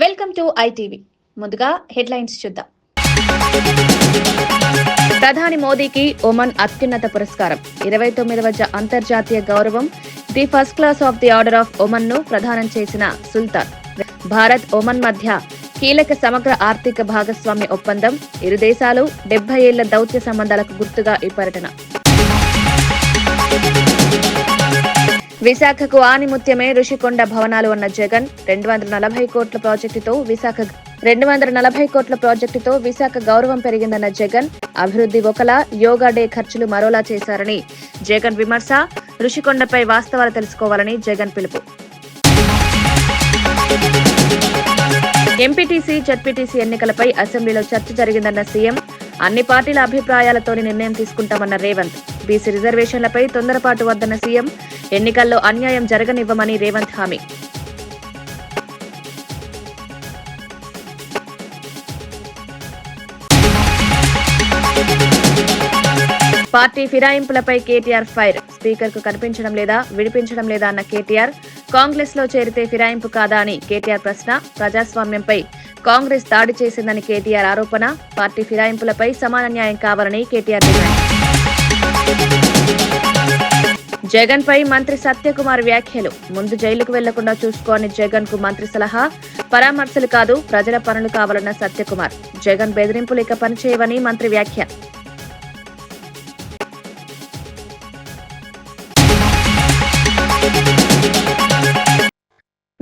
Welcome to ITV. ముందుగా headlines చూద్దాం. ప్రధాని మోదీకి ఒమన్ అత్యున్నత పురస్కారం, 29వ అంతర్జాతీయ గౌరవం the first class of the order of Oman ను ప్రదానం చేసిన సుల్తాన్. భారత్ ఒమన్ మధ్య కీలక సమగ్ర ఆర్థిక భాగస్వామ్య ఒప్పందం. ఇరు దేశాలు 70 ఏళ్ల దౌత్య సంబంధాలకు గుర్తుగా ఈ పర్యటన. విశాఖకు ఆనిముత్యమే రుషికొండ భవనాలు అన్న జగన్. 240 కోట్ల ప్రాజెక్టుతో విశాఖ గౌరవం పెరిగిందన్న జగన్. అభివృద్ధి ఒకలా, యోగా డే ఖర్చులు మరోలా చేశారని జగన్ విమర్శ. రుషికొండపై వాస్తవాలు తెలుసుకోవాలని జగన్ పిలుపు. ఎంపీటీసీ, జడ్పీటీసీ ఎన్నికలపై అసెంబ్లీలో చర్చ జరిగిందన్న సీఎం. అన్ని పార్టీల అభిప్రాయాలతోనే నిర్ణయం తీసుకుంటామన్న రేవంత్. బీసీ రిజర్వేషన్లపై తొందరపాటు వద్దన్న సీఎం. ఎన్నికల్లో అన్యాయం జరగనివ్వమని రేవంత్ హామీ. పార్టీ ఫిరాయింపులపై కేటీఆర్ ఫైర్. స్పీకర్ కు కనిపించడం లేదా, విడిపించడం లేదా అన్న కేటీఆర్. కాంగ్రెస్ లో చేరితే ఫిరాయింపు కాదా అని కేటీఆర్ ప్రశ్న. ప్రజాస్వామ్యంపై కాంగ్రెస్ దాడి చేసిందని కేటీఆర్ ఆరోపణ. పార్టీ ఫిరాయింపులపై సమాన న్యాయం కావాలని కేటీఆర్ డిమాండ్. జగన్ పై మంత్రి సత్యకుమార్ వ్యాఖ్యలు. ముందు జైలుకు వెళ్లకుండా చూసుకోని జగన్ కు మంత్రి సలహా. పరామర్శలు కాదు, ప్రజల పనులు కావాలన్న సత్యకుమార్. జగన్ బెదిరింపులు ఇక పనిచేయవని మంత్రి వ్యాఖ్య.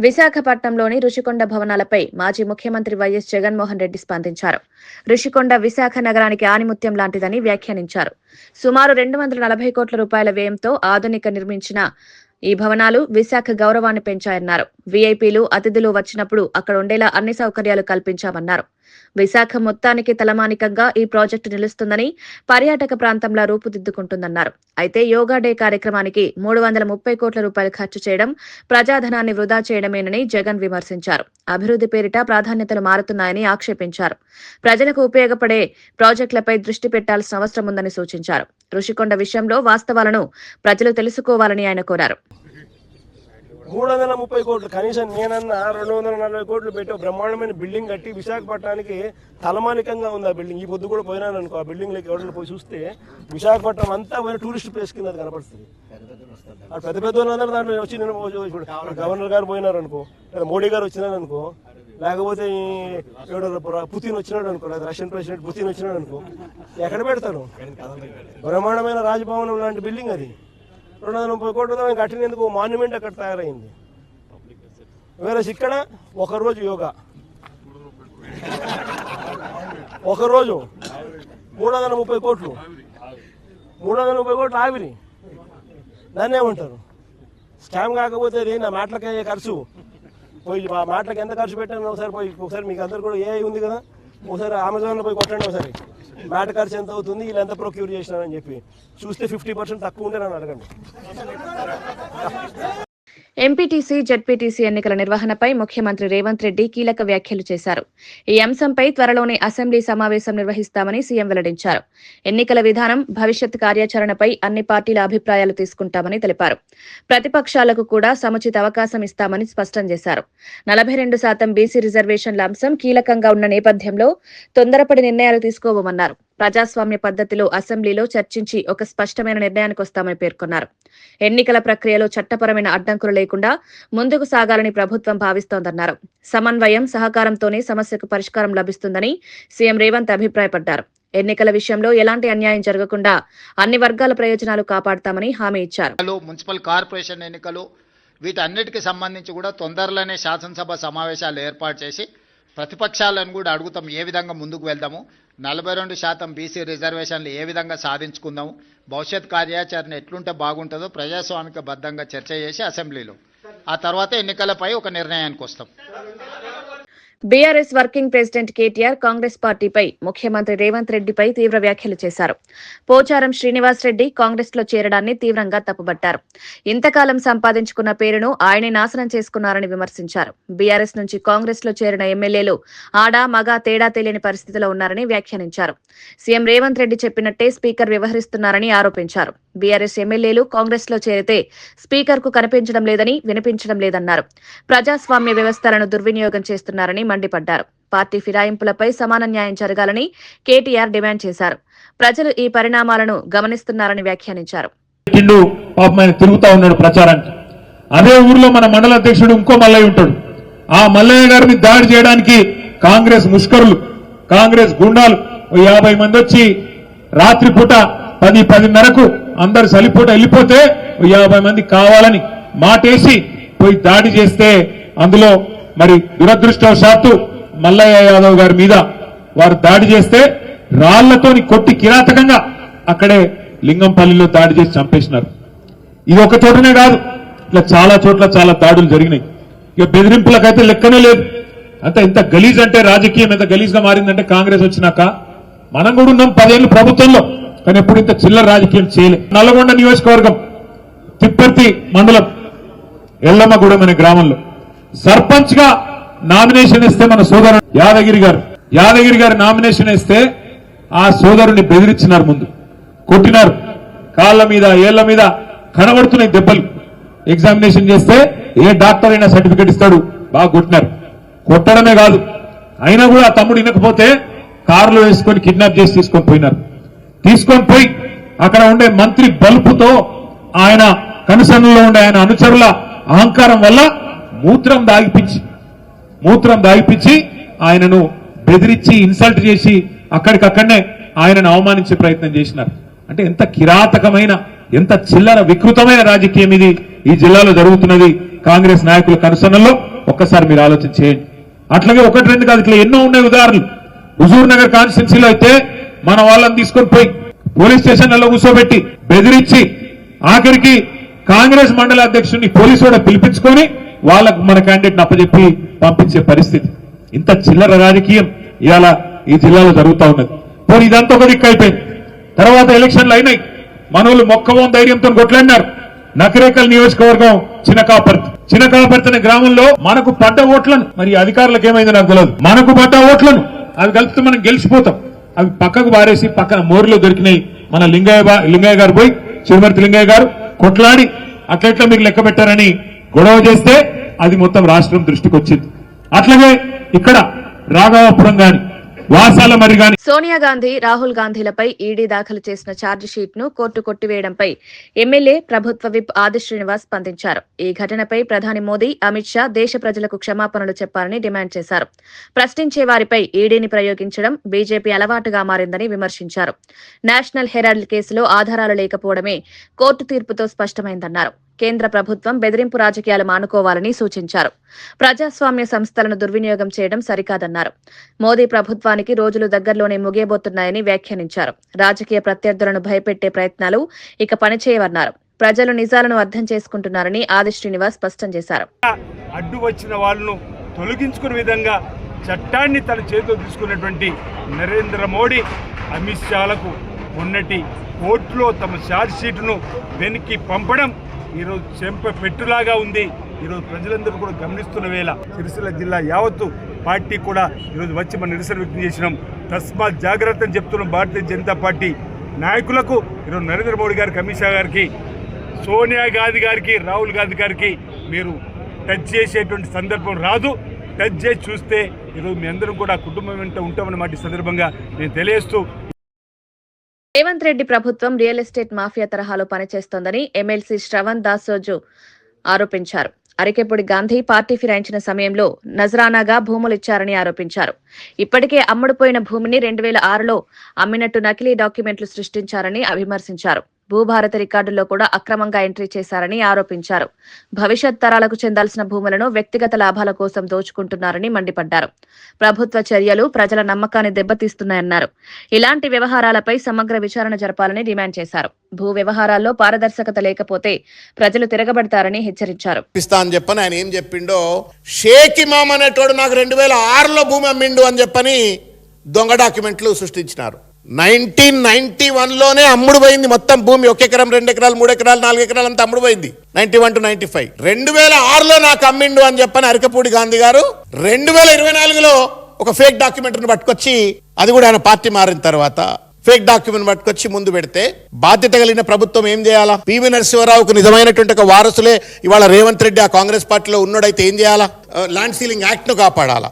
విశాఖపట్నంలోని రుషికొండ భవనాలపై మాజీ ముఖ్యమంత్రి వైఎస్ జగన్మోహన్ రెడ్డి స్పందించారు. రుషికొండ విశాఖ నగరానికి ఆనిముత్యం లాంటిదని వ్యాఖ్యానించారు. సుమారు 240 కోట్ల రూపాయల వ్యయంతో ఆధునిక నిర్మించిన ఈ భవనాలు విశాఖ గౌరవాన్ని పెంచాయన్నారు. వీఐపీలు, అతిథులు వచ్చినప్పుడు అక్కడ ఉండేలా అన్ని సౌకర్యాలు కల్పించామన్నారు. విశాఖ మొత్తానికి తలమానికంగా ఈ ప్రాజెక్టు నిలుస్తుందని, పర్యాటక ప్రాంతంలా రూపుదిద్దుకుంటుందన్నారు. అయితే యోగా డే కార్యక్రమానికి 330 కోట్ల రూపాయలు ఖర్చు చేయడం ప్రజాధనాన్ని వృధా చేయడమేనని జగన్ విమర్శించారు. అభివృద్ధి పేరిట ప్రాధాన్యతలు మారుతున్నాయని ఆక్షేపించారు. ప్రజలకు ఉపయోగపడే ప్రాజెక్టులపై దృష్టి పెట్టాల్సిన అవసరం ఉందని సూచించారు. రుషికొండ విషయంలో వాస్తవాలను ప్రజలు తెలుసుకోవాలని ఆయన కోరారు. 330 కోట్లు, కనీసం నేనన్నా 240 కోట్లు పెట్టి బ్రహ్మాండమైన బిల్డింగ్ కట్టి విశాఖపట్నానికి తలమానికంగా ఉంది ఆ బిల్డింగ్. ఈ పొద్దు కూడా పోయినాను అనుకో, ఆ బిల్డింగ్లోకి ఎవరైనా పోయి చూస్తే విశాఖపట్నం అంతా టూరిస్ట్ ప్లేస్ కింద కనపడుతుంది. పెద్ద పెద్ద వాళ్ళందరూ దాంట్లో వచ్చి ఇప్పుడు గవర్నర్ గారు పోయినారు అనుకో, లేదా మోడీ గారు వచ్చినారు అనుకో, లేకపోతే పుతిన్ వచ్చినాడు అనుకో, లేదా రష్యన్ ప్రెసిడెంట్ పుతిన్ వచ్చినాడు అనుకో, ఎక్కడ పెడతారు? బ్రహ్మాండమైన రాజభవనం లాంటి బిల్డింగ్ అది. 230 కోట్లతో కట్టినందుకు మాన్యుమెంట్ అక్కడ తయారైంది. వేరే ఇక్కడ ఒకరోజు యోగా, ఒకరోజు 330 కోట్లు, 330 కోట్లు ఆవిరి. దాన్ని ఏమంటారు? స్కామ్ కాకపోతే అది నా మాటలకే ఖర్చు. పోయి ఆ మాటలకు ఎంత ఖర్చు పెట్టాను ఒకసారి మీకు అందరు కూడా ఏ ఉంది కదా, ఒకసారి అమెజాన్లో పోయి కొట్టండి. ఒకసారి మ్యాట్ ఖర్చు ఎంత అవుతుంది, వీళ్ళు ఎంత ప్రొక్యూర్ చేసినారని చెప్పి చూస్తే 50% తక్కువ ఉంటే నన్ను అడగండి. ఎంపీటీసీ, జడ్పీటీసీ ఎన్నికల నిర్వహణపై ముఖ్యమంత్రి రేవంత్ రెడ్డి కీలక వ్యాఖ్యలు చేశారు. ఈ అంశంపై త్వరలోనే అసెంబ్లీ సమావేశం నిర్వహిస్తామని సీఎం వెల్లడించారు. ఎన్నికల విధానం, భవిష్యత్ కార్యాచరణపై అన్ని పార్టీల అభిప్రాయాలు తీసుకుంటామని తెలిపారు. ప్రతిపక్షాలకు కూడా సముచిత అవకాశం ఇస్తామని స్పష్టం చేశారు. 42% బీసీ రిజర్వేషన్ల అంశం కీలకంగా ఉన్న నేపథ్యంలో తొందరపడి నిర్ణయాలు తీసుకోవమన్నారు. ప్రజాస్వామ్య పద్ధతిలో అసెంబ్లీలో చర్చించి ఒక స్పష్టమైన నిర్ణయానికి వస్తామని పేర్కొన్నారు. ఎన్నికల ప్రక్రియలో చట్టపరమైన అడ్డంకులు లేకుండా ముందుకు సాగాలని ప్రభుత్వం భావిస్తోందన్నారు. సమన్వయం, సహకారంతోనే సమస్యకు పరిష్కారం లభిస్తుందని సీఎం రేవంత్ అభిప్రాయపడ్డారు. ఎన్నికల విషయంలో ఎలాంటి అన్యాయం జరగకుండా అన్ని వర్గాల ప్రయోజనాలు కాపాడతామని హామీ ఇచ్చారు. మున్సిపల్ కార్పొరేషన్ ఎన్నికలు వీటన్నిటికీ సంబంధించి కూడా తొందరలోనే శాసనసభ సమావేశాలు ఏర్పాటు చేసి ప్రతిపక్షాలను కూడా అడుగుతాం, ఏ విధంగా ముందుకు వెళ్దాము, 42% బీసీ రిజర్వేషన్లు ఏ విధంగా సాధించుకుందాము, భవిష్యత్ కార్యాచరణ ఎట్లుంటే బాగుంటుందో ప్రజాస్వామిక బద్దంగా చర్చ చేసి అసెంబ్లీలో ఆ తర్వాత ఎన్నికలపై ఒక నిర్ణయానికి వస్తాం. BRS working president KTR Congress పార్టీపై, ముఖ్యమంత్రి రేవంత్ రెడ్డిపై తీవ్ర వ్యాఖ్యలు చేశారు. పోచారం శ్రీనివాస్ రెడ్డి కాంగ్రెస్ లో చేరడాన్ని తీవ్రంగా తప్పుబట్టారు. ఇంతకాలం సంపాదించుకున్న పేరును ఆయనే నాశనం చేసుకున్నారని విమర్శించారు. బీఆర్ఎస్ నుంచి కాంగ్రెస్ లో చేరిన ఎమ్మెల్యేలు ఆడ మగ తేడా తెలియని పరిస్థితిలో ఉన్నారని వ్యాఖ్యానించారు. సీఎం రేవంత్ రెడ్డి చెప్పినట్టే స్పీకర్ వ్యవహరిస్తున్నారని ఆరోపించారు. బీఆర్ఎస్ ఎమ్మెల్యేలు కాంగ్రెస్ లో చేరితే స్పీకర్ కు కనిపించడం లేదని, వినిపించడం లేదన్నారు. ప్రజాస్వామ్య వ్యవస్థలను దుర్వినియోగం చేస్తున్నారని మండిపడ్డారు. పార్టీ ఫిరాయింపులపై సమాన న్యాయం జరగాలని కేటీఆర్ డిమాండ్ చేశారు. ప్రజలు ఈ పరిణామాలను గమనిస్తున్నారని వ్యాఖ్యానించారు. తిరుగుతా ఉన్నాడు ప్రచారానికి. అదే ఊర్లో మన మండల అధ్యక్షుడు ఇంకో మల్లయ్య ఉంటాడు. ఆ మల్లయ్య గారిని దాడి చేయడానికి కాంగ్రెస్ ముష్కరులు, కాంగ్రెస్ గుండాలు 50 మంది వచ్చి రాత్రిపూట 10-10:30కు అందరు సలిపూట వెళ్ళిపోతే 50 మంది కావాలని మాటేసి పోయి దాడి చేస్తే అందులో మరి దురదృష్టవశాత్తు మల్లయ్య యాదవ్ గారి మీద వారు దాడి చేస్తే రాళ్లతోని కొట్టి కిరాతకంగా అక్కడే లింగంపల్లిలో దాడి చేసి చంపేసినారు. ఇది ఒక చోటనే కాదు, ఇట్లా చాలా చోట్ల చాలా దాడులు జరిగినాయి. ఇక బెదిరింపులకైతే లెక్కనే లేదు. అంత ఇంత గలీజ్ అంటే రాజకీయం ఎంత గలీజ్ గా మారిందంటే కాంగ్రెస్ వచ్చినాక మనం కూడా ఉన్నాం 10 ఏళ్ళు ప్రభుత్వంలో, కానీ ఎప్పుడు ఇంత చిల్లర రాజకీయం చేయలే. నల్లగొండ నియోజకవర్గం తిప్పర్తి మండలం ఎల్లమ్మగూడెం అనే గ్రామంలో సర్పంచ్ గా నామినేషన్ ఇస్తే మన సోదరుడు యాదగిరి గారు నామినేషన్ ఇస్తే ఆ సోదరుని బెదిరించినారు, ముందు కొట్టినారు, కాళ్ళ మీద ఏళ్ల మీద కనబడుతున్నాయి దెబ్బలు. ఎగ్జామినేషన్ చేస్తే ఏ డాక్టర్ అయినా సర్టిఫికెట్ ఇస్తాడు, బాగా కొట్టినారు. కొట్టడమే కాదు, అయినా కూడా ఆ తమ్ముడు వినకపోతే కారులో వేసుకొని కిడ్నాప్ చేసి తీసుకొని పోయినారు. తీసుకొని పోయి అక్కడ ఉండే మంత్రి బల్పుతో ఆయన కనుసన్నలో ఉండే ఆయన అనుచరుల అహంకారం వల్ల మూత్రం దాగిపించి ఆయనను బెదిరించి ఇన్సల్ట్ చేసి అక్కడికక్కడనే ఆయనను అవమానించే ప్రయత్నం చేసినారు. అంటే ఎంత కిరాతకమైన, ఎంత చిల్లర వికృతమైన రాజకీయం ఇది ఈ జిల్లాలో జరుగుతున్నది కాంగ్రెస్ నాయకుల కనుసన్నల్లో. ఒక్కసారి మీరు ఆలోచన చేయండి. అట్లాగే 1-2 కాదు, ఇట్లా ఎన్నో ఉన్నాయి ఉదాహరణలు. హుజూర్ నగర్ కాన్స్టిట్యున్సీలో అయితే మన వాళ్ళని తీసుకొని పోయి పోలీస్ స్టేషన్లలో కూర్చోబెట్టి బెదిరించి ఆఖరికి కాంగ్రెస్ మండల అధ్యక్షుడిని పోలీసు కూడా పిలిపించుకొని వాళ్ళకు మన క్యాండిడేట్ అప్పచెప్పి పంపించే పరిస్థితి. ఇంత చిల్లర రాజకీయం ఇవాళ ఈ జిల్లాలో జరుగుతూ ఉన్నది. పోనీ ఇదంతా ఒక దిక్కు అయిపోయింది. తర్వాత ఎలక్షన్లు అయినాయి, మనోళ్ళు మొక్కవోన్ ధైర్యంతో కొట్లాడినారు. నకరేకల్ నియోజకవర్గం చినకాపర్తి అనే గ్రామంలో మనకు పడ్డ ఓట్లను, మరి అధికారులకు ఏమైందో నాకు తెలియదు, మనకు పడ్డ ఓట్లను అవి కలిపితే మనం గెలిచిపోతాం, అవి పక్కకు బారేసి పక్కన మోరులో దొరికినాయి. మన లింగయ్య గారు పోయి చిరుమర్తి లింగయ్య గారు కొట్లాడి అట్లెట్లా మీకు లెక్క పెట్టారని గొడవ చేస్తే అది మొత్తం రాష్ట్రం దృష్టికి వచ్చింది. అట్లాగే ఇక్కడ రాఘవాపురం గాని వాసాల మరి గాని సోనియా గాంధీ, రాహుల్ గాంధీలపై ఈడీ దాఖలు చేసిన ఛార్జ్ షీట్ ను కోర్టు కొట్టివేయడంపై ఎమ్మెల్యే, ప్రభుత్వ విప్ ఆది శ్రీనివాస్ స్పందించారు. ఈ ఘటనపై ప్రధాని మోదీ, అమిత్ షా దేశ ప్రజలకు క్షమాపణలు చెప్పాలని డిమాండ్ చేశారు. ప్రశ్నించే వారిపై ఈడీని ప్రయోగించడం బీజేపీ అలవాటుగా మారిందని విమర్శించారు. నేషనల్ హెరాల్డ్ కేసులో ఆధారాలు లేకపోవడమే కోర్టు తీర్పుతో స్పష్టమైందన్నారు. కేంద్ర ప్రభుత్వం బెదిరింపు రాజకీయాలు మానుకోవాలని సూచించారు. ప్రజాస్వామ్య సంస్థలను దుర్వినియోగం చేయడం సరికాదన్నారు. మోదీ ప్రభుత్వానికి రోజులు దగ్గరలోనే ముగియబోతున్నాయని వ్యాఖ్యానించారు. రాజకీయ ప్రత్యర్థులను భయపెట్టే ప్రయత్నాలు ఇక పనిచేయవన్నారు. ప్రజలు నిజాలను అర్థం చేసుకుంటున్నారని ఆది శ్రీనివాస్ స్పష్టం చేశారు. అడ్డు వచ్చిన వాళ్ళను తొలగించుకునే విధంగా చట్టాన్ని తన చేతిలో తీసుకున్నటువంటి నరేంద్ర మోడీ, అమిత్ షాలకు మొన్నటి కోర్టులో తమ ఛార్జ్ షీటును వెనక్కి పంపడం ఈరోజు చెంప పెట్టులాగా ఉంది. ఈరోజు ప్రజలందరూ కూడా గమనిస్తున్న వేళ సిరిసిల్ల జిల్లా యావత్తు పార్టీ కూడా ఈరోజు వచ్చి మనం నిరసన వ్యక్తం చేసినాం. తస్మాత్ జాగ్రత్త అని చెప్తున్నాం. భారతీయ జనతా పార్టీ నాయకులకు ఈరోజు నరేంద్ర మోడీ గారికి, అమిత్ షా గారికి, సోనియా గాంధీ గారికి, రాహుల్ గాంధీ గారికి మీరు టచ్ చేసేటువంటి సందర్భం రాదు. టచ్ చేసి చూస్తే ఈరోజు మీ అందరం కూడా కుటుంబం వెంట ఉంటామన్నమాట సందర్భంగా నేను తెలియజేస్తూ, రేవంత్ రెడ్డి ప్రభుత్వం రియల్ ఎస్టేట్ మాఫియా తరహాలో పనిచేస్తోందని ఎమ్మెల్సీ శ్రవణ్ దాసోజు ఆరోపించారు. అరికెప్పుడు గాంధీ పార్టీ ఫిరాయించిన సమయంలో నజరానాగా భూములిచ్చారని ఆరోపించారు. ఇప్పటికే అమ్ముడుపోయిన భూమిని 2006లో అమ్మినట్టు నకిలీ డాక్యుమెంట్లు సృష్టించారని విమర్శించారు. భూభారత రికార్డుల్లో కూడా అక్రమంగా ఎంట్రీ చేశారని ఆరోపించారు. భవిష్యత్ తరాలకు చెందాల్సిన భూములను వ్యక్తిగత లాభాల కోసం దోచుకుంటున్నారని మండిపడ్డారు. ప్రభుత్వ చర్యలు ప్రజల నమ్మకాన్ని దెబ్బతీస్తున్నాయన్నారు. ఇలాంటి వ్యవహారాలపై సమగ్ర విచారణ జరపాలని డిమాండ్ చేశారు. భూ వ్యవహారాల్లో పారదర్శకత లేకపోతే ప్రజలు తిరగబడతారని హెచ్చరించారు. ఆయన ఏం చెప్పిండో, షేక్ ఇమామ్ అనేటోడు నాకు 2006లో భూమి అమ్మిండు అని చెప్పని దొంగ డాక్యుమెంట్లు సృష్టించినారు. 1991లోనే అమ్ముడు పోయింది మొత్తం భూమి. 1 ఎకరం, 2 ఎకరాలు, 3 ఎకరాలు, 4 ఎకరాలు అంతా అమ్ముడు పోయింది. 91 to 95. 2006లో నాకు అమ్మిండు అని చెప్పని అరికపూడి గాంధీ గారు 2024లో ఒక ఫేక్ డాక్యుమెంట్ని పట్టుకొచ్చి, అది కూడా ఆయన పార్టీ మారిన తర్వాత ఫేక్ డాక్యుమెంట్ పట్టుకొచ్చి ముందు పెడితే బాధ్యత కలిగిన ప్రభుత్వం ఏం చేయాలా? పివి నరసింహారావుకు నిజమైనటువంటి ఒక వారసులే ఇవాళ రేవంత్ రెడ్డి ఆ కాంగ్రెస్ పార్టీలో ఉన్నోడైతే ఏం చేయాలా? ల్యాండ్ సీలింగ్ యాక్ట్ ను కాపాడాలా,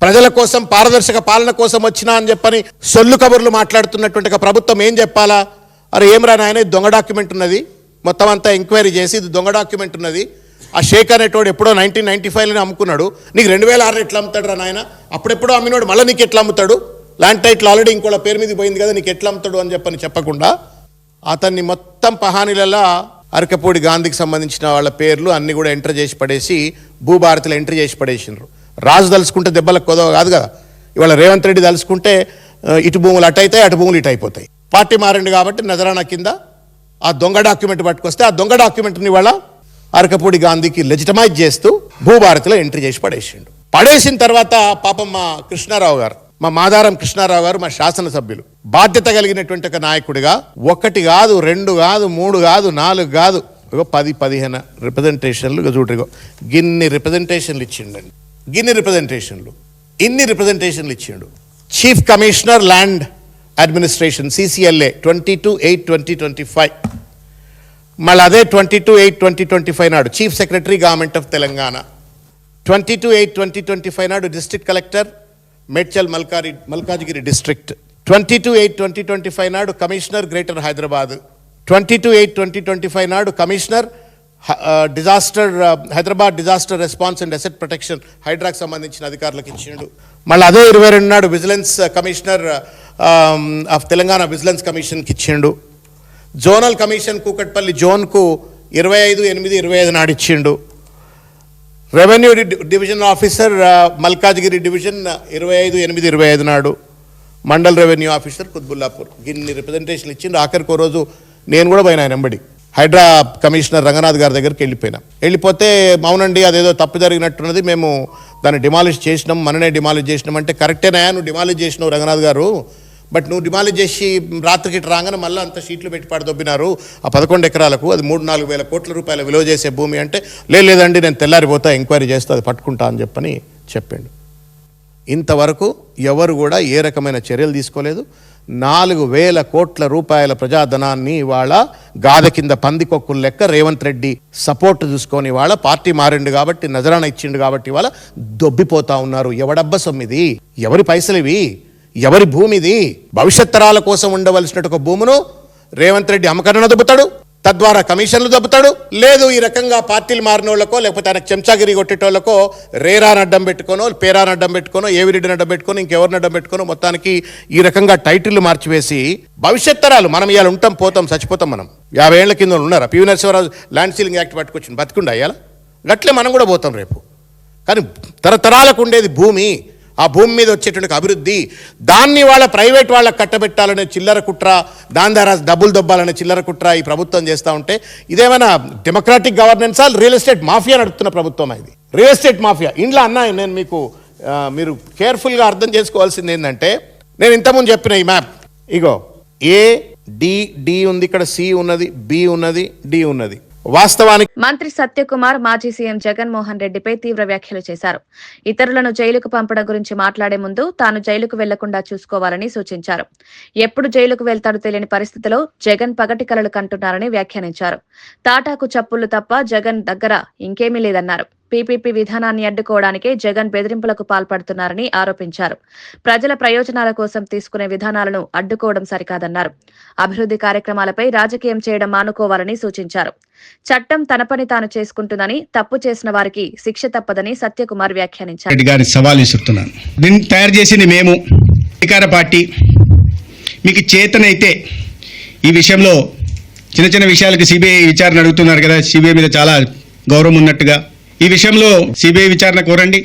ప్రజల కోసం పారదర్శక పాలన కోసం వచ్చినా అని చెప్పని సొల్లు కబుర్లు మాట్లాడుతున్నటువంటి ఒక ప్రభుత్వం ఏం చెప్పాలా? అరే ఏమరా నాయన, ఇది దొంగ డాక్యుమెంట్ ఉన్నది, మొత్తం అంతా ఎంక్వైరీ చేసి ఇది దొంగ డాక్యుమెంట్ ఉన్నది, ఆ షేక్ అనేటోడు ఎప్పుడో 1995లోనే అమ్ముకున్నాడు, నీకు 2006 ఎట్లా అమ్ముతాడు రా నాయన, అప్పుడెప్పుడో అమ్మినోడు మళ్ళీ నీకు ఎట్లా అమ్ముతాడు, ల్యాండ్ టైటిల్ ఆల్రెడీ ఇంకోళ్ళ పేరు మీద పోయింది కదా, నీకు ఎట్లా అమ్ముతాడు అని చెప్పకుండా అతన్ని మొత్తం పహానీలలో అరకపూడి గాంధీకి సంబంధించిన వాళ్ళ పేర్లు అన్నీ కూడా ఎంటర్ చేసి పడేసి భూభారతిలో ఎంట్రీ చేసి పడేసినారు. రాజు తలుచుకుంటే దెబ్బలకు కొదవ కాదు కదా. ఇవాళ రేవంత్ రెడ్డి తలుచుకుంటే ఇటు భూములు అటు అవుతాయి, అటు భూములు ఇటు అయిపోతాయి. పార్టీ మారింది కాబట్టి నజరానా కింద ఆ దొంగ డాక్యుమెంట్ పట్టుకొస్తే ఆ దొంగ డాక్యుమెంట్ని ఇవాళ అరకపూడి గాంధీకి లెజిటమైజ్ చేస్తూ భూభారతిలో ఎంట్రీ చేసి పడేసిండు. పడేసిన తర్వాత పాపం మా కృష్ణారావు గారు, మా మాదారం కృష్ణారావు గారు, మా శాసనసభ్యులు బాధ్యత కలిగినటువంటి ఒక నాయకుడిగా 1 కాదు 2 కాదు 3 కాదు 4 కాదు 10-15 రిప్రజెంటేషన్లు చూడరిగో గిన్ని రిప్రజెంటేషన్లు ఇచ్చిండండి. ఇన్ని రిప్రజెంటేషన్లు ఇచ్చిండు. Chief commissioner land administration CCLA 22/8/2025, మళ్ళీ అదే 22/8/2025 నాడు chief secretary government of Telangana, 22/8/2025 నాడు district collector Medchal Malkajgiri district, 22/8/2025 నాడు కమిషనర్ గ్రేటర్ హైదరాబాద్, 22/8/2025 నాడు commissioner Hyderabad disaster response and asset protection హైడ్రాకి సంబంధించిన అధికారులకు ఇచ్చిండు. మళ్ళీ అదే 22 నాడు vigilance commissioner of Telangana vigilance కమిషన్కి ఇచ్చిండు. జోనల్ కమిషన్ కూకట్పల్లి జోన్కు 25/8/25 నాడు ఇచ్చిండు. Revenue division officer Malkajgiri division 25/8/25 నాడు, మండల్ రెవెన్యూ ఆఫీసర్ కుత్బుల్లాపూర్. గిన్ని రిప్రజెంటేషన్లు ఇచ్చిండు. ఆఖరికి రోజు నేను కూడా పోయినా వెంబడి హైడ్రా కమిషనర్ రంగనాథ్ గారి దగ్గరికి వెళ్ళిపోతే అవునండి అదేదో తప్పు జరిగినట్టున్నది, మేము దాన్ని డిమాలిష్ చేసినాం, మననే డిమాలిష్ చేసినాం అంటే, కరెక్టేనా నువ్వు డిమాలిష్ చేసినావు రంగనాథ్ గారు, బట్ నువ్వు డిమాలిష్ చేసి రాత్రికి రాగానే మళ్ళీ అంత షీట్లు పెట్టి పడదొబ్బినారు ఆ 11 ఎకరాలకు, అది 3-4 వేల కోట్ల రూపాయల విలువ చేసే భూమి అంటే, లేదండి నేను తెల్లారిపోతా ఎంక్వైరీ చేస్తా అది పట్టుకుంటా అని చెప్పిండు. ఇంతవరకు ఎవరు కూడా ఏ రకమైన చర్యలు తీసుకోలేదు. 4,000 కోట్ల రూపాయల ప్రజాధనాన్ని ఇవాళ గాథ కింద పందికొక్కులు లెక్క రేవంత్ రెడ్డి సపోర్ట్ చూసుకొని ఇవాళ పార్టీ మారిండు కాబట్టి, నజరాన ఇచ్చిండు కాబట్టి ఇవాళ దొబ్బిపోతా ఉన్నారు. ఎవడబ్బ సొమ్మిది, ఎవరి పైసలు ఇవి, ఎవరి భూమి ఇది? భవిష్యత్ తరాల కోసం ఉండవలసిన ఒక భూమును రేవంత్ రెడ్డి అమ్మకరణ దొబ్బుతాడు, తద్వారా కమిషన్లు దొబ్బుతాడు. లేదు ఈ రకంగా పార్టీలు మారిన వాళ్ళకో లేకపోతే ఆయనకు చెంచాగిరి కొట్టేటోళ్ళకో రేరాని అడ్డం పెట్టుకోనో, పేరాని అడ్డం పెట్టుకోనో, ఏవిరెడ్డిని అడ్డం పెట్టుకోనో, ఇంకెవరిని అడ్డం పెట్టుకోనో మొత్తానికి ఈ రకంగా టైటిల్ మార్చివేసి భవిష్యత్ తరాలు, మనం ఇవాళ ఉంటాం పోతాం చచ్చిపోతాం, మనం 50 ఏళ్ల కింద ఉన్నారా? PV Narasimha Rao land ceiling act పట్టుకొచ్చింది, బతికుండా అయ్యాల గట్లే మనం కూడా పోతాం రేపు. కానీ తరతరాలకు ఉండేది భూమి, ఆ భూమి మీద వచ్చేటువంటి అభివృద్ధి, దాన్ని వాళ్ళ ప్రైవేట్ వాళ్ళకి కట్టబెట్టాలనే చిల్లర కుట్ర, దాని ద్వారా డబ్బులు దొబ్బాలనే చిల్లర కుట్ర ఈ ప్రభుత్వం చేస్తూ ఉంటే, ఇదేమైనా డెమోక్రాటిక్ గవర్నెన్సా? రియల్ ఎస్టేట్ మాఫియా నడుపుతున్న ప్రభుత్వం ఇది, రియల్ ఎస్టేట్ మాఫియా. ఇంట్లో అన్నా నేను మీకు మీరు కేర్ఫుల్గా అర్థం చేసుకోవాల్సింది ఏంటంటే, నేను ఇంతకుముందు చెప్పిన ఈ మ్యాప్ ఇగో డి ఉంది, ఇక్కడ C ఉన్నది, B ఉన్నది, D ఉన్నది. వాస్తవానికి మంత్రి సత్యకుమార్ మాజీ సీఎం జగన్మోహన్ రెడ్డిపై తీవ్ర వ్యాఖ్యలు చేశారు. ఇతరులను జైలుకు పంపడం గురించి మాట్లాడే ముందు తాను జైలుకు వెళ్లకుండా చూసుకోవాలని సూచించారు. ఎప్పుడు జైలుకు వెళ్తాడో తెలియని పరిస్థితిలో జగన్ పగటి కలలు కంటున్నారని వ్యాఖ్యానించారు. తాటాకు చప్పుళ్లు తప్ప జగన్ దగ్గర ఇంకేమీ లేదన్నారు. పీపీపీ విధానాన్ని అడ్డుకోవడానికే జగన్ బెదిరింపులకు పాల్పడుతున్నారని ఆరోపించారు. ప్రజల ప్రయోజనాల కోసం తీసుకునే విధానాలను అడ్డుకోవడం సరికాదన్నారు. అభివృద్ధి కార్యక్రమాలపై రాజకీయం చేయడం మానుకోవాలని సూచించారు. చట్టం తన పని తాను చేసుకుంటుందని, తప్పు చేసిన వారికి శిక్ష తప్పదని సత్యకుమార్ వ్యాఖ్యానించారు. రెడ్డి గారిని సవాల్ విసురుతున్నాను. దీన్ని తయారు చేసింది మేము, అధికార పార్టీ. మీకు చేతనైతే ఈ విషయంలో చిన్న చిన్న విషయాలకి సిబిఐ విచారణ అడుగుతున్నారు కదా, సిబిఐ మీద చాలా గౌరవం ఉన్నట్టుగా ఈ విషయంలో సిబిఐ విచారణ కోరండి.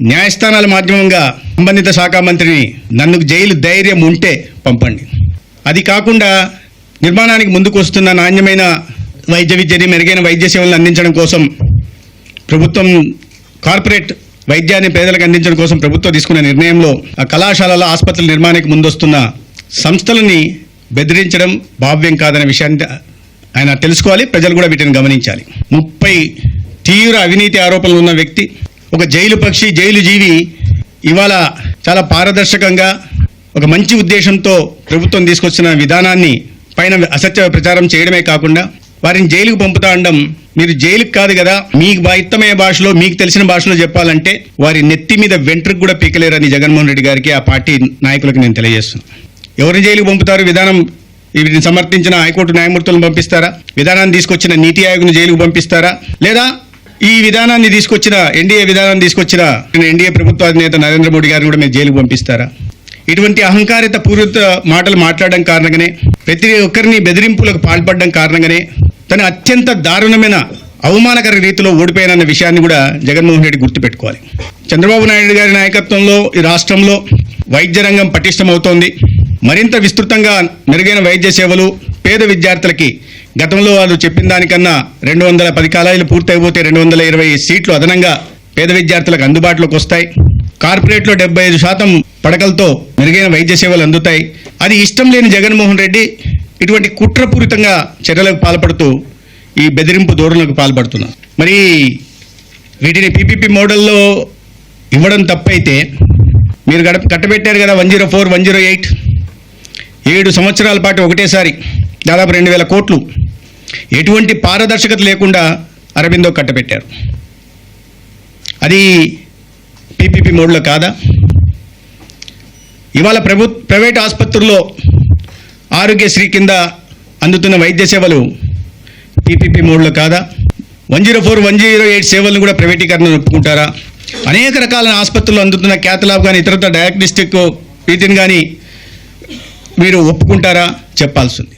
న్యాయస్థానాల మాధ్యమంగా సంబంధిత శాఖ మంత్రిని నన్ను జైలు ధైర్యం ఉంటే పంపండి. అది కాకుండా నిర్మాణానికి ముందుకు వస్తున్న నాణ్యమైన వైద్య విద్యని, మెరుగైన వైద్య సేవలను అందించడం కోసం ప్రభుత్వం కార్పొరేట్ వైద్యాన్ని పేదలకు అందించడం కోసం ప్రభుత్వం తీసుకున్న నిర్ణయంలో ఆ కళాశాలల ఆసుపత్రుల నిర్మాణానికి ముందొస్తున్న సంస్థలని బెదిరించడం భావ్యం కాదనే విషయాన్ని ఆయన తెలుసుకోవాలి. ప్రజలు కూడా వీటిని గమనించాలి. 30 తీవ్ర అవినీతి ఆరోపణలు ఉన్న వ్యక్తి, ఒక జైలు పక్షి, జైలు జీవి ఇవాళ చాలా పారదర్శకంగా ఒక మంచి ఉద్దేశంతో ప్రభుత్వం తీసుకొచ్చిన విధానాన్ని పైన అసత్య ప్రచారం చేయడమే కాకుండా వారిని జైలుకు పంపుతా ఉండడం మీరు జైలుకి కాదు కదా, మీకు ఇష్టమైన భాషలో మీకు తెలిసిన భాషలో చెప్పాలంటే వారి నెత్తి మీద వెంట్రుకు కూడా పీకలేరని జగన్మోహన్ రెడ్డి గారికి ఆ పార్టీ నాయకులకు నేను తెలియజేస్తున్నాను. ఎవరిని జైలుకు పంపుతారు? విధానం వీటిని సమర్థించిన హైకోర్టు న్యాయమూర్తులను పంపిస్తారా? విధానాన్ని తీసుకొచ్చిన నీతి ఆయోగ్ను జైలుకు పంపిస్తారా? లేదా ఈ విధానాన్ని తీసుకొచ్చిన ఎన్డీఏ విధానాన్ని తీసుకొచ్చిన ఎన్డీఏ ప్రభుత్వ అధినేత నరేంద్ర మోడీ గారిని కూడా మీరు జైలుకు పంపిస్తారా? ఇటువంటి అహంకారిత పూరిత మాటలు మాట్లాడడం కారణంగానే, ప్రతి ఒక్కరిని బెదిరింపులకు పాల్పడడం కారణంగానే తను అత్యంత దారుణమైన అవమానకర రీతిలో ఓడిపోయినన్న విషయాన్ని కూడా జగన్మోహన్ రెడ్డి గుర్తుపెట్టుకోవాలి. చంద్రబాబు నాయుడు గారి నాయకత్వంలో ఈ రాష్ట్రంలో వైద్య రంగం పటిష్టమవుతోంది. మరింత విస్తృతంగా మెరుగైన వైద్య సేవలు పేద విద్యార్థులకి గతంలో వాళ్ళు చెప్పిన దానికన్నా 210 కాలేజీలు పూర్తయిపోతే 220 సీట్లు అదనంగా పేద విద్యార్థులకు అందుబాటులోకి వస్తాయి. కార్పొరేట్లో 75% పడకలతో మెరుగైన వైద్య సేవలు అందుతాయి. అది ఇష్టం లేని జగన్మోహన్ రెడ్డి ఇటువంటి కుట్రపూరితంగా చర్యలకు పాల్పడుతూ ఈ బెదిరింపు ధోరణులకు పాల్పడుతున్నారు. మరి వీటిని పీపీపీ మోడల్లో ఇవ్వడం తప్పైతే మీరు కట్టబెట్టారు కదా 104, 108 7 సంవత్సరాల పాటు ఒకటేసారి దాదాపు 2000 కోట్లు ఎటువంటి పారదర్శకత లేకుండా అరబిందో కట్టబెట్టారు. అది పీపీపీ మోడ్లో కాదా? ఇవాళ ప్రైవేట్ ఆసుపత్రుల్లో ఆరోగ్యశ్రీ కింద అందుతున్న వైద్య సేవలు పీపీపీ మోడ్లో కాదా? 104, 108 సేవలను కూడా ప్రైవేటీకరణ ఒప్పుకుంటారా? అనేక రకాల ఆసుపత్రుల్లో అందుతున్న క్యాథలాబ్ కానీ ఇతరత్ర డయాగ్నోస్టిక్ వీటిని కానీ మీరు ఒప్పుకుంటారా? చెప్పాల్సింది.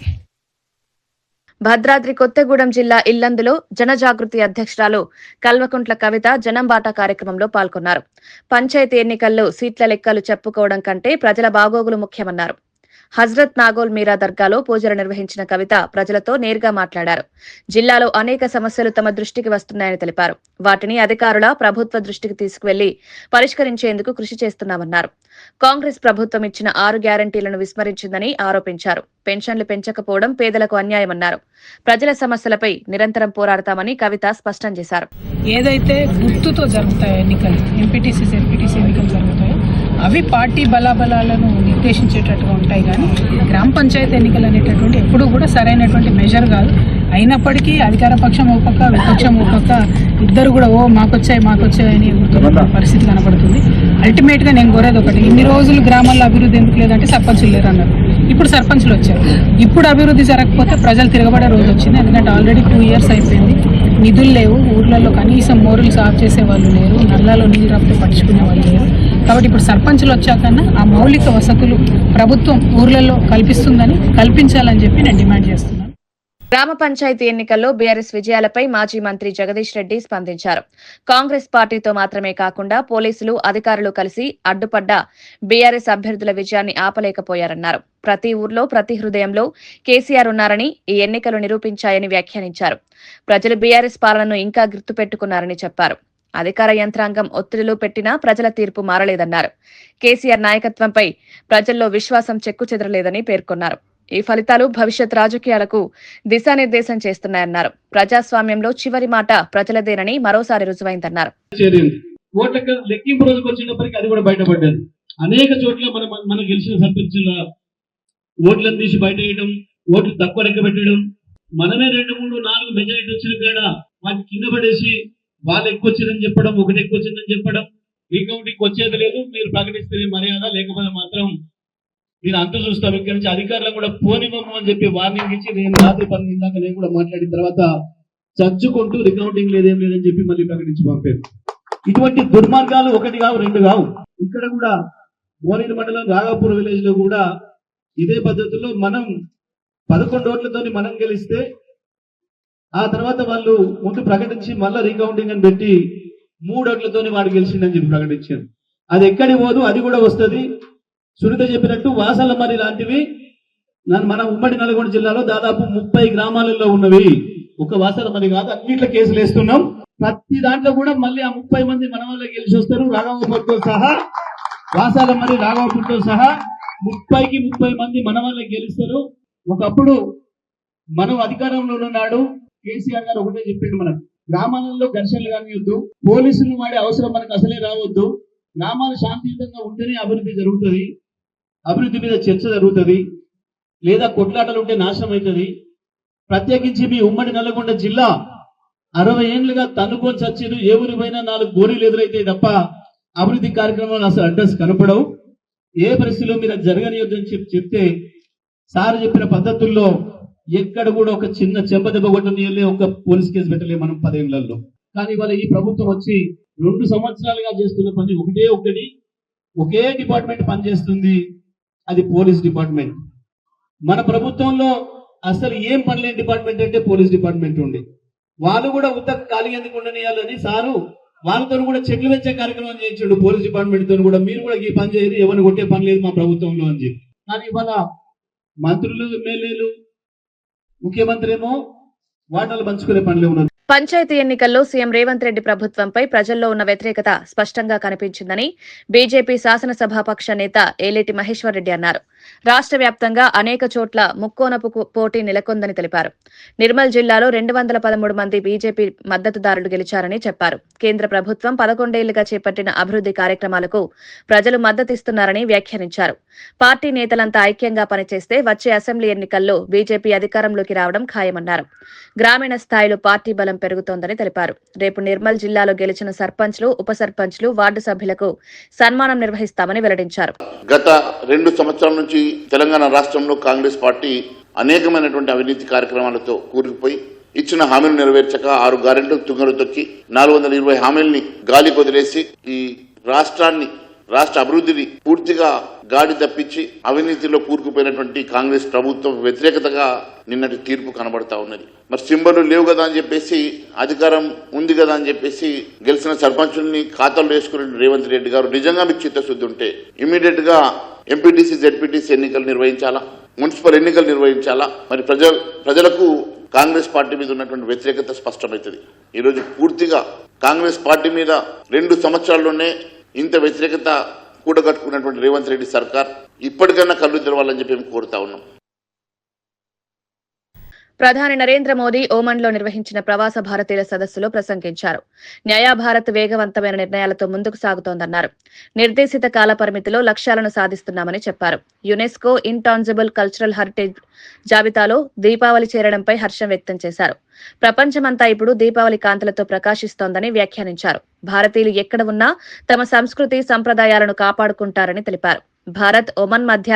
భద్రాద్రి కొత్తగూడెం జిల్లా ఇల్లందులో జనజాగృతి అధ్యక్షురాలు కల్వకుంట్ల కవిత జనంబాట కార్యక్రమంలో పాల్గొన్నారు. పంచాయతీ ఎన్నికల్లో సీట్ల లెక్కలు చెప్పుకోవడం కంటే ప్రజల బాగోగులు ముఖ్యమన్నారు. హజ్రత్ నాగోల్ మీరా దర్గాలో పూజలు నిర్వహించిన కవిత ప్రజలతో నేరుగా మాట్లాడారు. జిల్లాలో అనేక సమస్యలు తమ దృష్టికి వస్తున్నాయని తెలిపారు. వాటిని అధికారుల ప్రభుత్వ దృష్టికి తీసుకువెళ్లి పరిష్కరించేందుకు కృషి చేస్తున్నామన్నారు. కాంగ్రెస్ ప్రభుత్వం ఇచ్చిన 6 గ్యారంటీలను విస్మరించిందని ఆరోపించారు. పెన్షన్లు పెంచకపోవడం పేదలకు అన్యాయమన్నారు. ప్రజల సమస్యలపై నిరంతరం పోరాడతామని కవిత స్పష్టం చేశారు. ఏదైతే గుర్తుతో జరుగుతాయో ఎన్నికలు, ఎంపీటీసీ, జెడ్పీటీసీ ఎన్నికలు జరుగుతాయో అవి పార్టీ బలాబలాలను నిర్దేశించేటట్టుగా ఉంటాయి. కానీ గ్రామ పంచాయతీ ఎన్నికలు అనేటటువంటి ఎప్పుడూ కూడా సరైనటువంటి మెజర్ కాదు. అయినప్పటికీ అధికార పక్షం ఒక పక్క, విపక్షం ఒక పక్క, ఇద్దరు కూడా మాకొచ్చాయి అని ఎగురుతున్న పరిస్థితి కనబడుతుంది. అల్టిమేట్గా నేను కోరేది ఒకటి, ఇన్ని రోజులు గ్రామాల్లో అభివృద్ధి ఎందుకు లేదంటే సర్పంచులు లేరు అన్నారు. ఇప్పుడు సర్పంచులు వచ్చారు. ఇప్పుడు అభివృద్ధి జరగకపోతే ప్రజలు తిరగబడే రోజు వచ్చింది. ఎందుకంటే ఆల్రెడీ 2 years అయిపోయింది. నిధులు లేవు, ఊర్లలో కనీసం మోరులు సాఫ్ చేసే వాళ్ళు లేరు, నల్లాలో నీళ్ళు రాకపోతే పట్టించుకునే వాళ్ళు లేరు. కాబట్టి ఇప్పుడు సర్పంచులు వచ్చాకన్నా ఆ మౌలిక వసతులు ప్రభుత్వం ఊర్లలో కల్పించాలని చెప్పి నేను డిమాండ్ చేస్తున్నాను. గ్రామ పంచాయతీ ఎన్నికల్లో బీఆర్ఎస్ విజయాలపై మాజీ మంత్రి జగదీష్ రెడ్డి స్పందించారు. కాంగ్రెస్ పార్టీతో మాత్రమే కాకుండా పోలీసులు, అధికారులు కలిసి అడ్డుపడ్డ బీఆర్ఎస్ అభ్యర్థుల విజయాన్ని ఆపలేకపోయారన్నారు. ప్రతి ఊర్లో, ప్రతి హృదయంలో కేసీఆర్ ఉన్నారని ఈ ఎన్నికలు నిరూపించాయని వ్యాఖ్యానించారు. ప్రజలు బీఆర్ఎస్ పాలనను ఇంకా గుర్తుపెట్టుకున్నారని చెప్పారు. అధికార యంత్రాంగం ఒత్తిడిలో పెట్టినా ప్రజల తీర్పు మారలేదన్నారు. కేసీఆర్ నాయకత్వంపై ప్రజల్లో విశ్వాసం చెక్కుచెదరలేదని పేర్కొన్నారు. ఈ ఫలితాలు భవిష్యత్ రాజకీయాలకు దిశానిర్దేశం చేస్తున్నాయన్నారు. ప్రజాస్వామ్యంలో చివరి మాట ప్రజలదేనని మరోసారి రుజువైందన్నారు. ఓట్ల లెక్కింపు రోజుకు వచ్చినప్పటికీ అది కూడా బయటపడ్డది. అనేక చోట్ల మనం గెలిచిన సర్పంచుల ఓట్లను తీసి బయట వేయడం, ఓట్లు తక్కువ లెక్క పెట్టడం, మనమే 2, 3, 4 మెజారిటీ వచ్చిన కాడ వాటిని కింద పడేసి వాళ్ళు ఎక్కువ వచ్చిందని చెప్పడం, ఒకటి ఎక్కువ వచ్చిందని చెప్పడం, రీకౌంటింగ్ వచ్చేది లేదు, మీరు ప్రకటిస్తే మర్యాద, లేకపోతే మాత్రం నేను అంత చూస్తాం. ఇక్కడి నుంచి అధికారులకు కూడా పోనివ్వము అని చెప్పి వార్నింగ్ ఇచ్చి నేను రాత్రి 12 దాకా నేను కూడా మాట్లాడిన తర్వాత చచ్చుకుంటూ రికౌంటింగ్ లేదేం లేదని చెప్పి మళ్ళీ ప్రకటించి పంపారు. ఇటువంటి దుర్మార్గాలు 1 కావు 2 కావు. ఇక్కడ కూడా మోరీల మండలం రాఘాపూర్ విలేజ్ లో కూడా ఇదే పద్ధతిలో మనం 11 ఓట్లతో మనం గెలిస్తే ఆ తర్వాత వాళ్ళు ముందు ప్రకటించి మళ్ళీ రీకౌంటింగ్ అని పెట్టి 3 ఓట్లతో వాడు గెలిచిందని చెప్పి ప్రకటించారు. అది ఎక్కడి పోదు, అది కూడా వస్తుంది. సునీత చెప్పినట్టు వాసలమరి లాంటివి మన ఉమ్మడి నల్గొండ జిల్లాలో దాదాపు 30 గ్రామాలలో ఉన్నవి. ఒక వాసలమరి కాదు, అన్నిట్లో కేసులు వేస్తున్నాం. ప్రతి దాంట్లో కూడా మళ్ళీ ఆ 30 మంది మన వాళ్ళే గెలిచి వస్తారు. రాఘవపూర్తో సహా, వాసాలమరి రాఘవపూర్తో సహా 30కి 30 మంది మన వాళ్ళే గెలుస్తారు. ఒకప్పుడు మనం అధికారంలో ఉన్నాడు కేసీఆర్ గారు ఒకటే చెప్పిండు, మనకు గ్రామాలలో ఘర్షణలు కానివద్దు, పోలీసులు వాడే అవసరం మనకు అసలే రావద్దు, గ్రామాలు శాంతియుతంగా ఉంటేనే అభివృద్ధి జరుగుతుంది, అభివృద్ధి మీద చర్చ జరుగుతుంది, లేదా కొట్లాటలు ఉంటే నాశనం అవుతుంది. ప్రత్యేకించి మీ ఉమ్మడి నల్గొండ జిల్లా 60 ఏళ్లుగా తన్నుకొని చచ్చిండు. ఏ ఊరి పోయినా 4 గోరీలు ఎదురైతే తప్ప అభివృద్ధి కార్యక్రమాలు అసలు అడ్రస్ కనపడవు. ఏ పరిస్థితిలో మీరు జరగనియొద్దని చెప్తే సార్ చెప్పిన పద్ధతుల్లో ఎక్కడ కూడా ఒక చిన్న చెంపదెబ్బ కొట్టనియలే, ఒక పోలీస్ కేసు పెట్టలే మనం 10 ఏళ్లలో. కానీ ఇవాళ ఈ ప్రభుత్వం వచ్చి 2 సంవత్సరాలుగా చేస్తున్న పని ఒకే డిపార్ట్మెంట్ పనిచేస్తుంది, అది పోలీస్ డిపార్ట్మెంట్. మన ప్రభుత్వంలో అసలు ఏం పనిలేని డిపార్ట్మెంట్ అంటే పోలీస్ డిపార్ట్మెంట్ ఉండే. వాళ్ళు కూడా ఖాళీ ఎందుకు ఉండనియాలని సారు వాళ్ళతో కూడా చెట్లు పెంచే కార్యక్రమం చేయించాడు పోలీస్ డిపార్ట్మెంట్ తో కూడా. మీరు కూడా ఈ పని చేయరు, ఎవరిని కొట్టే పని లేదు మా ప్రభుత్వంలో అని చెప్పి. కానీ ఇవాళ మంత్రులు, ఎమ్మెల్యేలు, ముఖ్యమంత్రి ఏమో వాటాలు పంచుకునే పనిలో ఉన్నారు. పంచాయతీ ఎన్నికల్లో సీఎం రేవంత్ రెడ్డి ప్రభుత్వంపై ప్రజల్లో ఉన్న వ్యతిరేకత స్పష్టంగా కనిపించిందని బీజేపీ శాసనసభాపక్ష నేత ఏలేటి మహేశ్వర్ రెడ్డి అన్నారు. రాష్ట్ర వ్యాప్తంగా అనేక చోట్ల ముక్కోనపు పోటీ నెలకొందని తెలిపారు. నిర్మల్ జిల్లాలో 213 మంది బీజేపీ మద్దతుదారులు గెలిచారని చెప్పారు. కేంద్ర ప్రభుత్వం 11 ఏళ్లుగా చేపట్టిన అభివృద్ధి కార్యక్రమాలకు ప్రజలు మద్దతిస్తున్నారని వ్యాఖ్యానించారు. పార్టీ నేతలంతా ఐక్యంగా పనిచేస్తే వచ్చే అసెంబ్లీ ఎన్నికల్లో బీజేపీ అధికారంలోకి రావడం ఖాయమన్నారు. గ్రామీణ స్థాయిలో పార్టీ బలం పెరుగుతోందని తెలిపారు. రేపు నిర్మల్ జిల్లాలో గెలిచిన సర్పంచ్లు, ఉప సర్పంచ్లు, వార్డు సభ్యులకు సన్మానం నిర్వహిస్తామని వెల్లడించారు. గత 2 సంవత్సరాల నుంచి తెలంగాణ రాష్ట్రంలో కాంగ్రెస్ పార్టీ అనేకమైనటువంటి అవినీతి కార్యక్రమాలతో కూరుకుపోయి ఇచ్చిన హామీలు నెరవేర్చక 6 గ్యారెంటీలు తుంగలు తొక్కి 420 హామీల్ని గాలి కొదిలేసి ఈ రాష్ట్ర అభివృద్ధిని పూర్తిగా గాడి తప్పించి అవినీతిలో కూరుకుపోయినటువంటి కాంగ్రెస్ ప్రభుత్వం వ్యతిరేకతగా నిన్నటి తీర్పు కనబడతా ఉన్నది. మరి సింబలు లేవు కదా అని చెప్పేసి, అధికారం ఉంది కదా అని చెప్పేసి గెలిచిన సర్పంచుల్ని ఖాతాలో వేసుకున్న రేవంత్ రెడ్డి గారు నిజంగా మీకు చిత్తశుద్ధి ఉంటే ఇమీడియట్ గా ఎంపీటీసీ, జెడ్పీటీసీ ఎన్నికలు నిర్వహించాలా, మున్సిపల్ ఎన్నికలు నిర్వహించాలా. మరి ప్రజలకు కాంగ్రెస్ పార్టీ మీద ఉన్నటువంటి వ్యతిరేకత స్పష్టమవుతుంది. ఈరోజు పూర్తిగా కాంగ్రెస్ పార్టీ మీద 2 సంవత్సరాల్లోనే ఇంత వ్యతిరేకత కూడగట్టుకున్నటువంటి రేవంత్ రెడ్డి సర్కార్ ఇప్పటికైనా కళ్ళు తెరవాలని చెప్పి మేము కోరుతా ఉన్నాం. ప్రధాని నరేంద్ర మోదీ ఓమన్లో నిర్వహించిన ప్రవాస భారతీయుల సదస్సులో ప్రసంగించారు. న్యాయ భారత్ వేగవంతమైన నిర్ణయాలతో ముందుకు సాగుతోందన్నారు. నిర్దేశిత కాల పరిమితిలో లక్ష్యాలను సాధిస్తున్నామని చెప్పారు. యునెస్కో ఇంటాంజిబుల్ కల్చరల్ హెరిటేజ్ జాబితాలో దీపావళి చేరడంపై హర్షం వ్యక్తం చేశారు. ప్రపంచమంతా ఇప్పుడు దీపావళి కాంతులతో ప్రకాశిస్తోందని వ్యాఖ్యానించారు. భారతీయులు ఎక్కడ ఉన్నా తమ సంస్కృతి, సంప్రదాయాలను కాపాడుకుంటారని తెలిపారు. భారత్, ఒమన్ మధ్య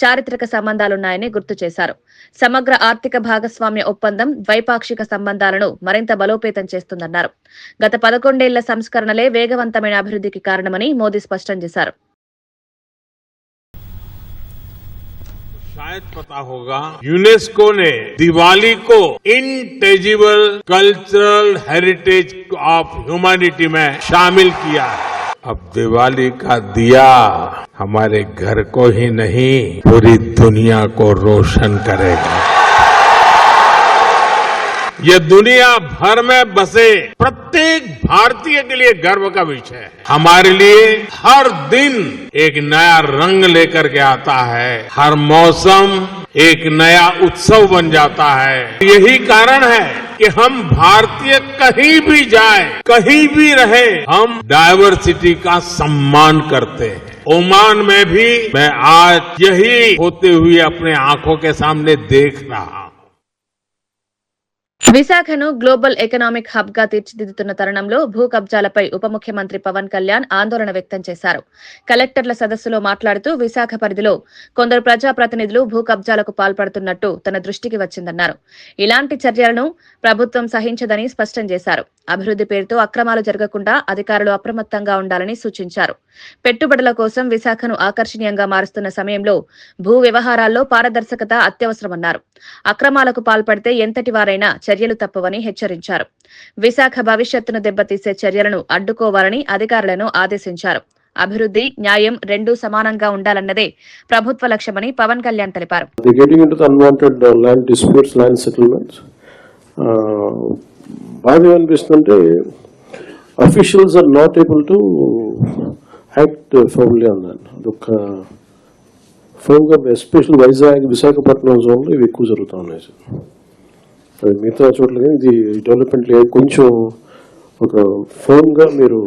చారిత్రక సంబంధాలున్నాయని గుర్తు చేశారు. సమగ్ర ఆర్థిక భాగస్వామ్య ఒప్పందం ద్వైపాక్షిక సంబంధాలను మరింత బలోపేతం చేస్తుందన్నారు. గత 11 ఏళ్ల సంస్కరణలే వేగవంతమైన అభివృద్ధికి కారణమని మోదీ స్పష్టం చేశారు. शायद पता होगा, यूनेस्को ने दिवाली को इंटेजिबल कल्चरल हेरिटेज ऑफ ह्यूमैनिटी में शामिल किया है. अब दिवाली का दिया हमारे घर को ही नहीं पूरी दुनिया को रोशन करेगा. ये दुनिया भर में बसे प्रत्येक भारतीय के लिए गर्व का विषय है. हमारे लिए हर दिन एक नया रंग लेकर के आता है. हर मौसम एक नया उत्सव बन जाता है. यही कारण है कि हम भारतीय कहीं भी जाए, कहीं भी रहे, हम डायवर्सिटी का सम्मान करते हैं. ओमान में भी मैं आज यही होते हुए अपने आंखों के सामने देख रहा हूं. విశాఖను గ్లోబల్ ఎకనామిక్ హబ్ గా తీర్చిదిద్దుతున్న తరుణంలో భూ కబ్జాలపై ఉప ముఖ్యమంత్రి పవన్ కళ్యాణ్ ఆందోళన వ్యక్తం చేశారు. కలెక్టర్ల సదస్సులో మాట్లాడుతూ విశాఖ పరిధిలో కొందరు ప్రజాప్రతినిధులు భూ కబ్జాలకు పాల్పడుతున్నట్టు తన దృష్టికి వచ్చిందన్నారు. ఇలాంటి చర్యలను ప్రభుత్వం సహించదని స్పష్టం చేశారు. అభివృద్ధి పేరుతో అక్రమాలు జరగకుండా అధికారులు అప్రమత్తంగా ఉండాలని సూచించారు. పెట్టుబడుల కోసం విశాఖను ఆకర్షణీయంగా మారుస్తున్న సమయంలో భూ వ్యవహారాల్లో పారదర్శకత అత్యవసరమన్నారు. అక్రమాలకు పాల్పడితే ఎంతటి వారైనా చర్యలు తప్పవని హెచ్చరించారు. విశాఖ భవిష్యత్తును దెబ్బతీసే చర్యలను అడ్డుకోవాలని అధికారులను ఆదేశించారు. అభివృద్ధి, న్యాయం రెండూ సమానంగా ఉండాలన్నదే ప్రభుత్వ లక్ష్యమని పవన్ కళ్యాణ్ తెలిపారు. బాగా అనిపిస్తుంటే officials are not able to act fairly on that. అదొక ఫోన్గా ఎస్పెషల్ వైజాగ్, విశాఖపట్నం జోన్లో ఇవి ఎక్కువ జరుగుతూ ఉన్నాయి సార్. అది మిగతా చోట్ల కానీ ఇది డెవలప్మెంట్ లేదు. కొంచెం ఒక ఫోన్గా మీరు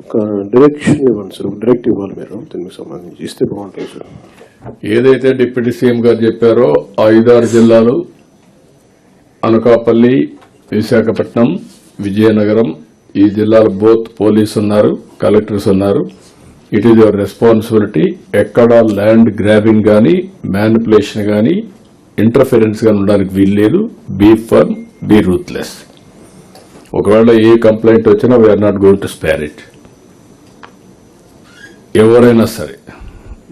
ఒక డైరెక్షన్ ఇవ్వండి సార్, ఒక డైరెక్ట్ ఇవ్వాలి మీరు దీనికి సంబంధించి, ఇస్తే బాగుంటుంది సార్. ఏదైతే డిప్యూటీ సీఎం గారు చెప్పారో ఆ 5-6 జిల్లాలు అనకాపల్లి, విశాఖపట్నం, విజయనగరం ఈ జిల్లాలో బోత్ పోలీస్ ఉన్నారు, కలెక్టర్స్ ఉన్నారు. It is your responsibility. ఎక్కడ ల్యాండ్ గ్రాబింగ్ కానీ, మ్యానిపులేషన్ కానీ, ఇంటర్ఫిరెన్స్ కానీ ఉండడానికి వీల్లేదు. Be firm, be ruthless. ఒకవేళ ఏ కంప్లైంట్ వచ్చినా we're not going to spare it. ఎవరైనా సరే,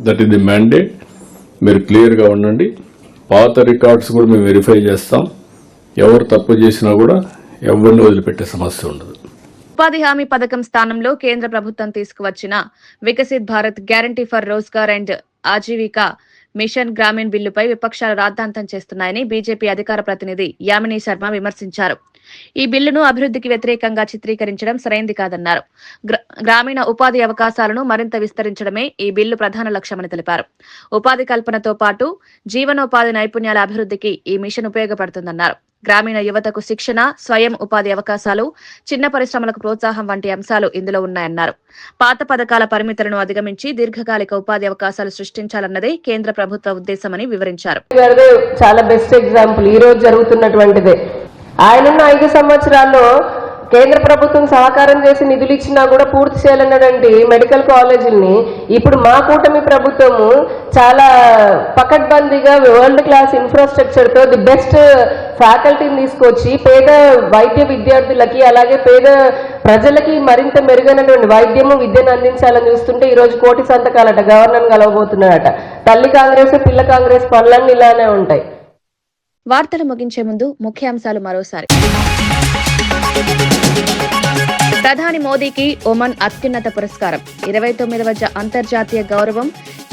దట్ ఈస్ ది మ్యాండేట్. మీరు క్లియర్గా ఉండండి. పాత రికార్డ్స్ కూడా మేము వెరిఫై చేస్తాం. ఎవరు తప్పు చేసినా కూడా ఎవరిని వదిలిపెట్టే సమస్య ఉండదు. ఉపాధి హామీ పథకం స్థానంలో కేంద్ర ప్రభుత్వం తీసుకువచ్చిన Viksit Bharat guarantee for Rozgar and Ajeevika mission Gramin బిల్లుపై విపక్షాలు రాద్ధాంతం చేస్తున్నాయని బీజేపీ అధికార ప్రతినిధి యామిని శర్మ విమర్శించారు. ఈ బిల్లును అభివృద్ధికి వ్యతిరేకంగా చిత్రీకరించడం సరైంది కాదన్నారు. గ్రామీణ ఉపాధి అవకాశాలను మరింత విస్తరించడమే ఈ బిల్లు ప్రధాన లక్ష్యమని తెలిపారు. ఉపాధి కల్పనతో పాటు జీవనోపాధి నైపుణ్యాల అభివృద్ధికి ఈ మిషన్ ఉపయోగపడుతుందన్నారు. గ్రామీణ యువతకు శిక్షణ, స్వయం ఉపాధి అవకాశాలు, చిన్న పరిశ్రమలకు ప్రోత్సాహం వంటి అంశాలు ఇందులో ఉన్నాయన్నారు. పాత పథకాల పరిమితులను అధిగమించి దీర్ఘకాలిక ఉపాధి అవకాశాలు సృష్టించాలన్నదే కేంద్ర ప్రభుత్వ ఉద్దేశమని వివరించారు. చాలా బెస్ట్ ఎగ్జాంపుల్ ఈ రోజు జరుగుతున్నటువంటిదే. ఆయనున్న 5 సంవత్సరాల్లో కేంద్ర ప్రభుత్వం సహకారం చేసి నిధులు ఇచ్చినా కూడా పూర్తి చేయాలన్నటువంటి మెడికల్ కాలేజీల్ని ఇప్పుడు మా కూటమి ప్రభుత్వము చాలా పకడ్బందీగా వరల్డ్ క్లాస్ ఇన్ఫ్రాస్ట్రక్చర్ తో ది బెస్ట్ ఫ్యాకల్టీని తీసుకొచ్చి పేద వైద్య విద్యార్థులకి అలాగే పేద ప్రజలకి మరింత మెరుగైనటువంటి వైద్యము విద్యను అందించాలని చూస్తుంటే ఈ రోజు కోటి సంతకాలట గవర్నర్ కలవబోతున్నారట. తల్లి కాంగ్రెస్ పిల్ల కాంగ్రెస్ పనులన్నీ ఇలానే ఉంటాయి. వార్తలు ముగించే ముందు ముఖ్యాంశాలు మరోసారి. ప్రధాని మోదీకి ఒమన్ అత్యున్నత పురస్కారం, 29వ అంతర్జాతీయ గౌరవం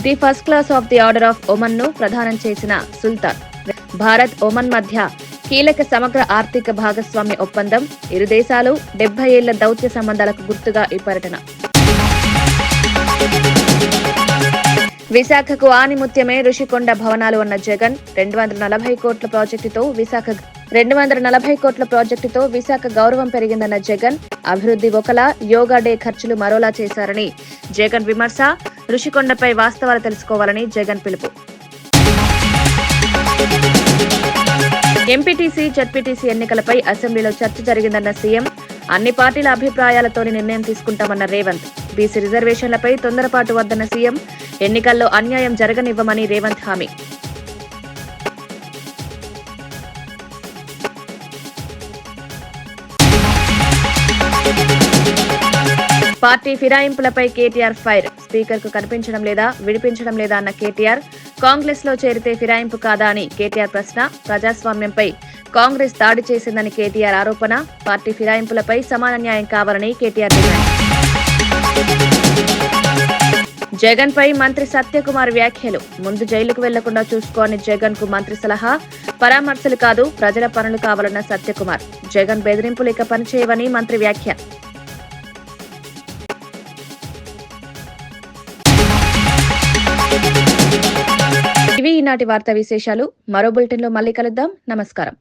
the first class of the order of Oman ను ప్రదానం చేసిన సుల్తాన్. భారత్ ఒమన్ మధ్య కీలక సమగ్ర ఆర్థిక భాగస్వామ్య ఒప్పందం. ఇరు దేశాలు 70 ఏళ్ల దౌత్య సంబంధాలకు గుర్తుగా ఈ పర్యటన. విశాఖకు ఆనిముత్యమే రుషికొండ భవనాలు అన్న జగన్. 240 కోట్ల ప్రాజెక్టుతో విశాఖ గౌరవం పెరిగిందన్న జగన్. అభివృద్ధి ఒకలా, యోగా డే ఖర్చులు మరోలా చేశారని జగన్ విమర్శ. రుషికొండపై వాస్తవాలు తెలుసుకోవాలని జగన్ పిలుపు. ఎంపీటీసీ, జడ్పీటీసీ ఎన్నికలపై అసెంబ్లీలో చర్చ జరిగిందన్న సీఎం. అన్ని పార్టీల అభిప్రాయాలతోనే నిర్ణయం తీసుకుంటామన్న రేవంత్. బీసీ రిజర్వేషన్లపై తొందరపాటు వద్దన్న సీఎం. ఎన్నికల్లో అన్యాయం జరగనివ్వమని రేవంత్ హామీ. పార్టీ ఫిరాయింపులపై కేటీఆర్ ఫైర్. స్పీకర్ కు కనిపించడం లేదా, విడిపించడం లేదా అన్న కేటీఆర్. కాంగ్రెస్ లో చేరితే ఫిరాయింపు కాదా అని కేటీఆర్ ప్రశ్న. ప్రజాస్వామ్యంపై కాంగ్రెస్ దాడి చేసిందని కేటీఆర్ ఆరోపణ. పార్టీ ఫిరాయింపులపై సమాన న్యాయం కావాలని కేటీఆర్ డిమాండ్. జగన్ పై మంత్రి సత్యకుమార్ వ్యాఖ్యలు. ముందు జైలుకు వెళ్లకుండా చూసుకోని జగన్ కు మంత్రి సలహా. పరామర్శలు కాదు, ప్రజల పనులు కావాలన్న సత్యకుమార్. జగన్ బెదిరింపులు ఇక పనిచేయవని మంత్రి వ్యాఖ్య. ఇవి ఈనాటి వార్తా విశేషాలు. మరో బులెటిన్లో మళ్ళీ కలుద్దాం. నమస్కారం.